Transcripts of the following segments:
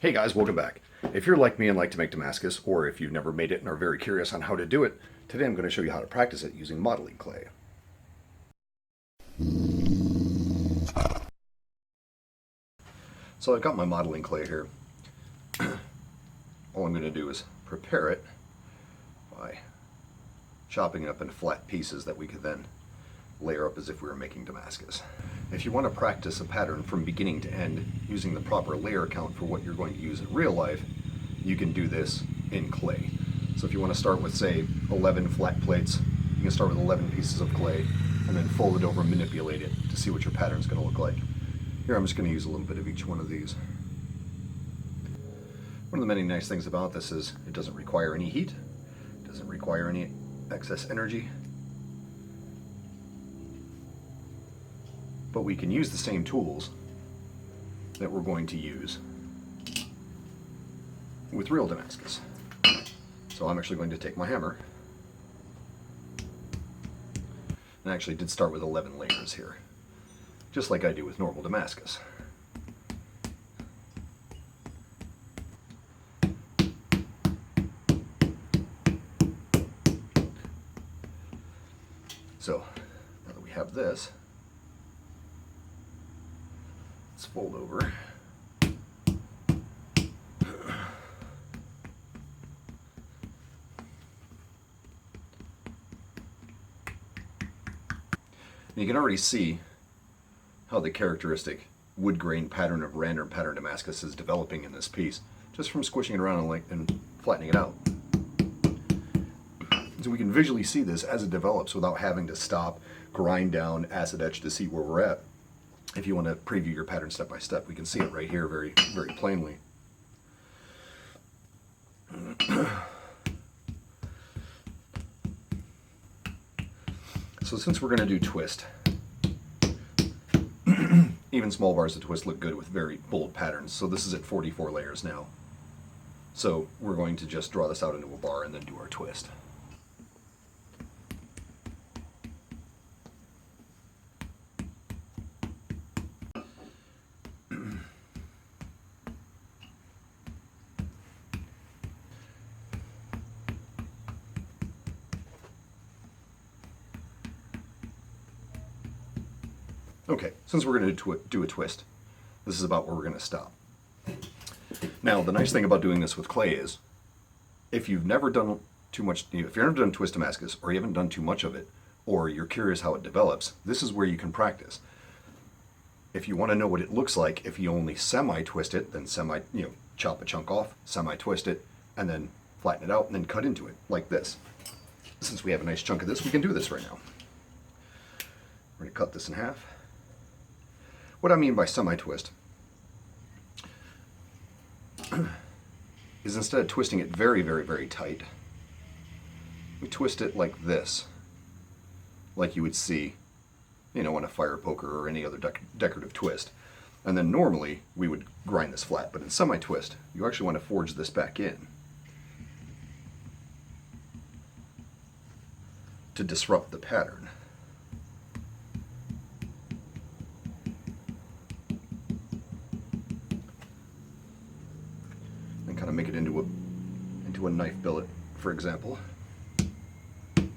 Hey guys, welcome back. If you're like me and like to make Damascus, or if you've never made it and are very curious on how to do it, today I'm going to show you how to practice it using modeling clay. So I've got my modeling clay here. All I'm going to do is prepare it by chopping it up into flat pieces that we could then layer up as if we were making Damascus. If you want to practice a pattern from beginning to end using the proper layer count for what you're going to use in real life, you can do this in clay. So if you want to start with, say, 11 flat plates, you can start with 11 pieces of clay and then fold it over and manipulate it to see what your pattern's going to look like. Here I'm just going to use a little bit of each one of these. One of the many nice things about this is it doesn't require any heat, it doesn't require any excess energy, but we can use the same tools that we're going to use with real Damascus. So I'm actually going to take my hammer, and I actually did start with 11 layers here, just like I do with normal Damascus. So now that we have this, let's fold over. And you can already see how the characteristic wood grain pattern of random pattern Damascus is developing in this piece, just from squishing it around and flattening it out. So we can visually see this as it develops without having to stop, grind down, acid etch to see where we're at. If you want to preview your pattern step by step, we can see it right here very, very plainly. So since we're going to do twist, even small bars of twist look good with very bold patterns. So this is at 44 layers now. So we're going to just draw this out into a bar and then do our twist. Okay, since we're going to do a twist, this is about where we're going to stop. Now, the nice thing about doing this with clay is, if you've never done too much, if you've never done twist Damascus, or you haven't done too much of it, or you're curious how it develops, this is where you can practice. If you want to know what it looks like, if you only semi-twist it, then chop a chunk off, semi-twist it, and then flatten it out, and then cut into it, like this. Since we have a nice chunk of this, we can do this right now. We're going to cut this in half. What I mean by semi-twist is instead of twisting it very, very, very tight, we twist it like this, like you would see, on a fire poker or any other decorative twist. And then normally we would grind this flat, but in semi-twist, you actually want to forge this back in to disrupt the pattern. Kind of make it into a knife billet, for example. You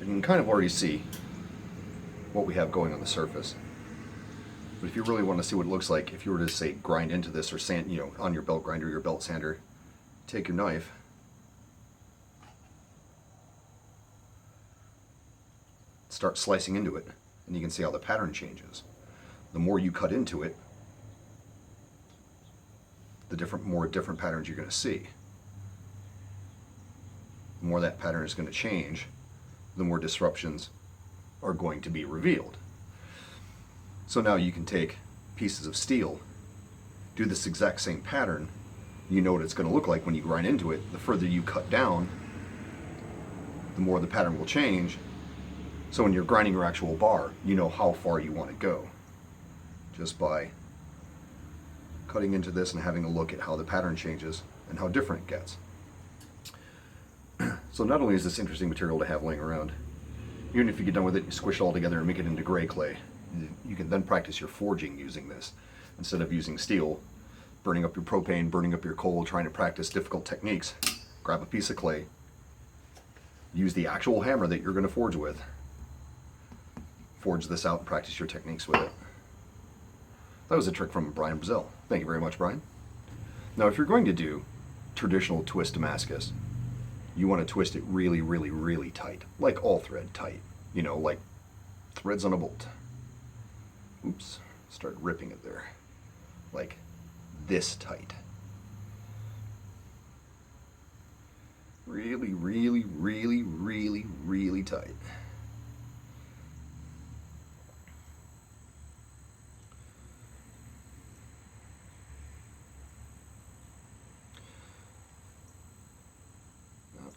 can kind of already see what we have going on the surface. But if you really want to see what it looks like, if you were to, say, grind into this or sand, on your belt grinder, your belt sander, take your knife, start slicing into it, and you can see how the pattern changes. The more you cut into it, the more different patterns you're going to see. The more that pattern is going to change, the more disruptions are going to be revealed. So now you can take pieces of steel, do this exact same pattern, you know what it's going to look like when you grind into it. The further you cut down, the more the pattern will change. So when you're grinding your actual bar, you know how far you want to go, just by cutting into this and having a look at how the pattern changes and how different it gets. So not only is this interesting material to have laying around, even if you get done with it, you squish it all together and make it into gray clay, you can then practice your forging using this. Instead of using steel, burning up your propane, burning up your coal, trying to practice difficult techniques, grab a piece of clay, use the actual hammer that you're going to forge with, forge this out and practice your techniques with it. That was a trick from Brian Brazil. Thank you very much, Brian. Now, if you're going to do traditional twist Damascus, you want to twist it really, really, really tight, like all thread tight, you know, like threads on a bolt. Oops, start ripping it there. Like this tight. Really, really, really, really, really tight.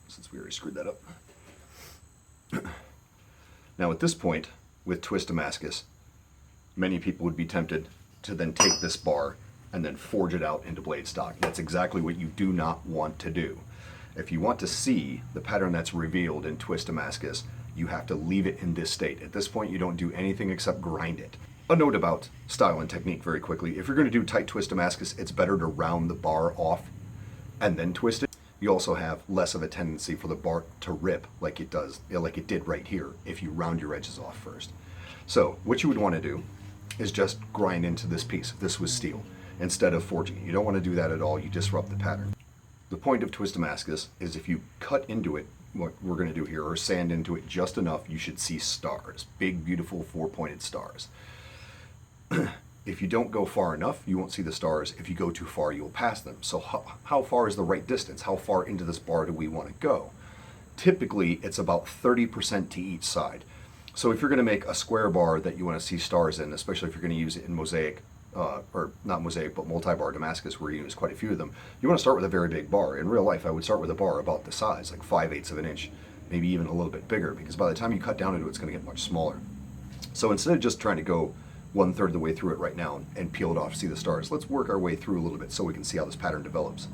Since we already screwed that up. Now at this point, with twist Damascus, many people would be tempted to then take this bar and then forge it out into blade stock. That's exactly what you do not want to do. If you want to see the pattern that's revealed in twist Damascus, you have to leave it in this state. At this point, you don't do anything except grind it. A note about style and technique very quickly. If you're going to do tight twist Damascus, it's better to round the bar off and then twist it. You also have less of a tendency for the bar to rip like it does, like it did right here, if you round your edges off first. So what you would want to do is just grind into this piece, if this was steel, instead of forging it. You don't want to do that at all, you disrupt the pattern. The point of twist Damascus is if you cut into it, what we're going to do here, or sand into it just enough, you should see stars, big, beautiful, four-pointed stars. If you don't go far enough, you won't see the stars. If you go too far, you'll pass them. So how far is the right distance? How far into this bar do we want to go? Typically, it's about 30% to each side. So if you're going to make a square bar that you want to see stars in, especially if you're going to use it in mosaic, or not mosaic, but multi-bar Damascus, where you use quite a few of them, you want to start with a very big bar. In real life, I would start with a bar about the size, like 5/8 of an inch, maybe even a little bit bigger, because by the time you cut down into it, it's going to get much smaller. So instead of just trying to go 1/3 of the way through it right now and peel it off to see the stars, let's work our way through a little bit so we can see how this pattern develops.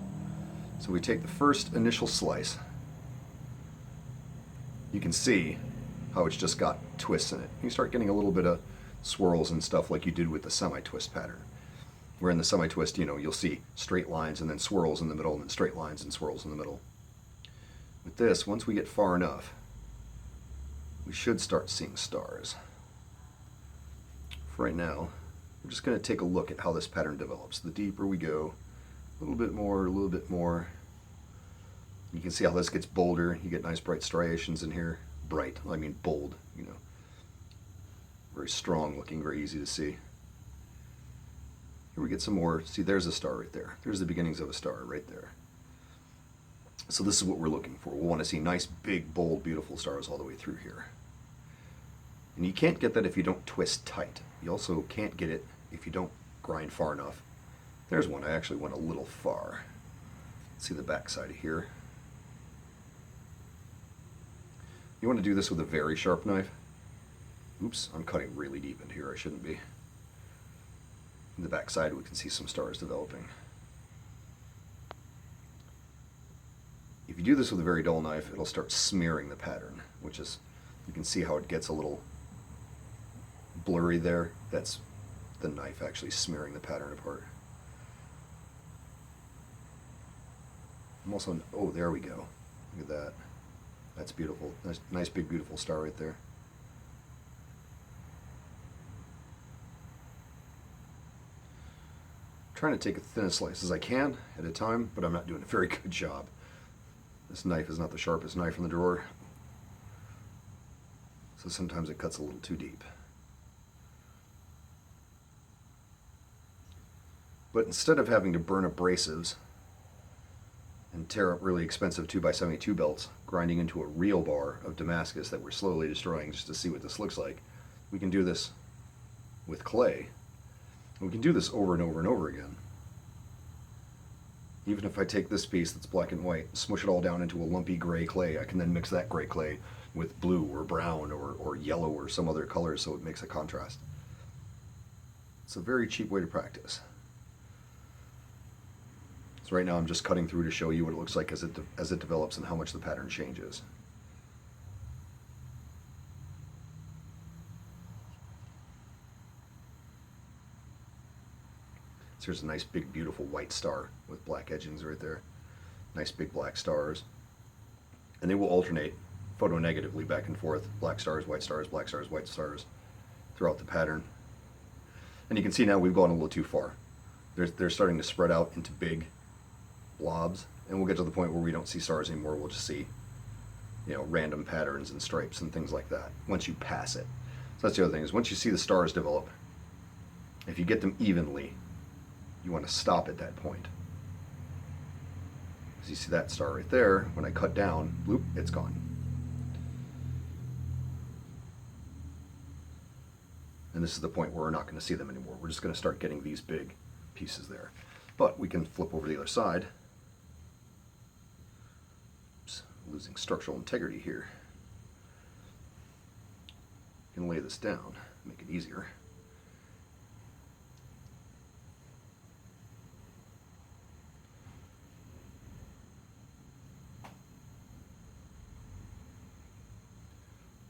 So we take the first initial slice. You can see how it's just got twists in it. You start getting a little bit of swirls and stuff like you did with the semi-twist pattern. Where in the semi-twist, you know, you'll see straight lines and then swirls in the middle and then straight lines and swirls in the middle. With this, once we get far enough, we should start seeing stars. For right now, we're just going to take a look at how this pattern develops. The deeper we go, a little bit more, a little bit more. You can see how this gets bolder. You get nice bright striations in here. Bright, I mean bold, you know. Very strong looking, very easy to see. Here we get some more. See, there's a star right there. There's the beginnings of a star right there. So this is what we're looking for. We'll want to see nice, big, bold, beautiful stars all the way through here. And you can't get that if you don't twist tight. You also can't get it if you don't grind far enough. There's one. I actually went a little far. Let's see the back side of here. You want to do this with a very sharp knife. Oops, I'm cutting really deep into here. I shouldn't be. In the back side, we can see some stars developing. If you do this with a very dull knife, it'll start smearing the pattern, which is, you can see how it gets a little blurry there. That's the knife actually smearing the pattern apart. I'm also, oh, there we go. Look at that. That's beautiful. Nice big beautiful star right there. I'm trying to take as thin a slice as I can at a time, but I'm not doing a very good job. This knife is not the sharpest knife in the drawer, so sometimes it cuts a little too deep. But instead of having to burn abrasives and tear up really expensive 2x72 belts, grinding into a real bar of Damascus that we're slowly destroying just to see what this looks like, we can do this with clay. And we can do this over and over and over again. Even if I take this piece that's black and white, smush it all down into a lumpy gray clay, I can then mix that gray clay with blue or brown or yellow or some other color so it makes a contrast. It's a very cheap way to practice. So right now I'm just cutting through to show you what it looks like as it develops and how much the pattern changes. So here's a nice big beautiful white star with black edgings right there. Nice big black stars. And they will alternate photonegatively back and forth, black stars, white stars, black stars, white stars, throughout the pattern. And you can see now we've gone a little too far. They're starting to spread out into big blobs, and we'll get to the point where we don't see stars anymore. We'll just see, you know, random patterns and stripes and things like that once you pass it. So that's the other thing, is once you see the stars develop, if you get them evenly, you want to stop at that point. As you see that star right there, when I cut down, bloop, it's gone. And this is the point where we're not going to see them anymore. We're just going to start getting these big pieces there. But we can flip over to the other side. Oops, losing structural integrity here. You can lay this down, make it easier.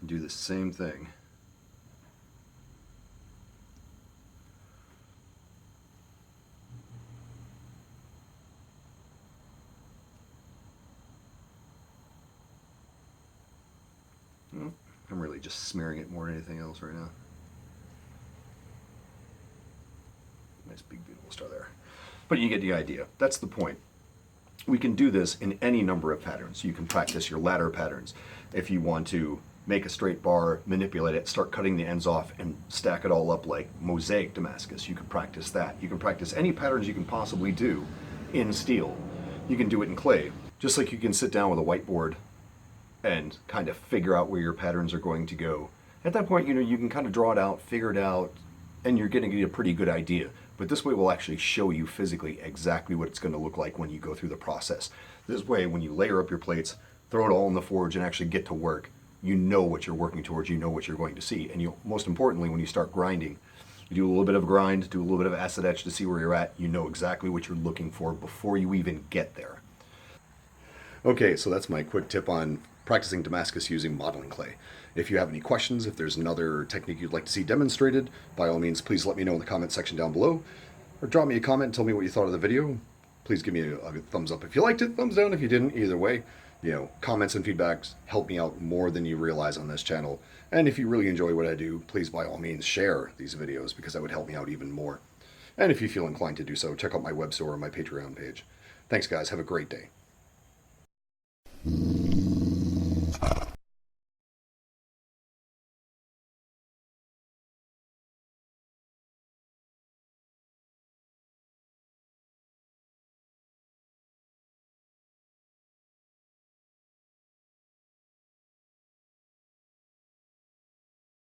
And do the same thing. I'm really just smearing it more than anything else right now. Nice big beautiful star there. But you get the idea. That's the point. We can do this in any number of patterns. You can practice your ladder patterns. If you want to make a straight bar, manipulate it, start cutting the ends off and stack it all up like mosaic Damascus, you can practice that. You can practice any patterns you can possibly do in steel. You can do it in clay. Just like you can sit down with a whiteboard and kind of figure out where your patterns are going to go. At that point, you know, you can kind of draw it out, figure it out, and you're getting a pretty good idea. But this way will actually show you physically exactly what it's going to look like when you go through the process. This way, when you layer up your plates, throw it all in the forge and actually get to work, you know what you're working towards, you know what you're going to see. And you, most importantly, when you start grinding, you do a little bit of grind, do a little bit of acid etch to see where you're at, you know exactly what you're looking for before you even get there. Okay, so that's my quick tip on practicing Damascus using modeling clay. If you have any questions, if there's another technique you'd like to see demonstrated, by all means, please let me know in the comment section down below, or drop me a comment and tell me what you thought of the video. Please give me a thumbs up if you liked it, thumbs down if you didn't. Either way, you know, comments and feedbacks help me out more than you realize on this channel. And if you really enjoy what I do, please by all means share these videos, because that would help me out even more. And if you feel inclined to do so, check out my web store or my Patreon page. Thanks guys, have a great day.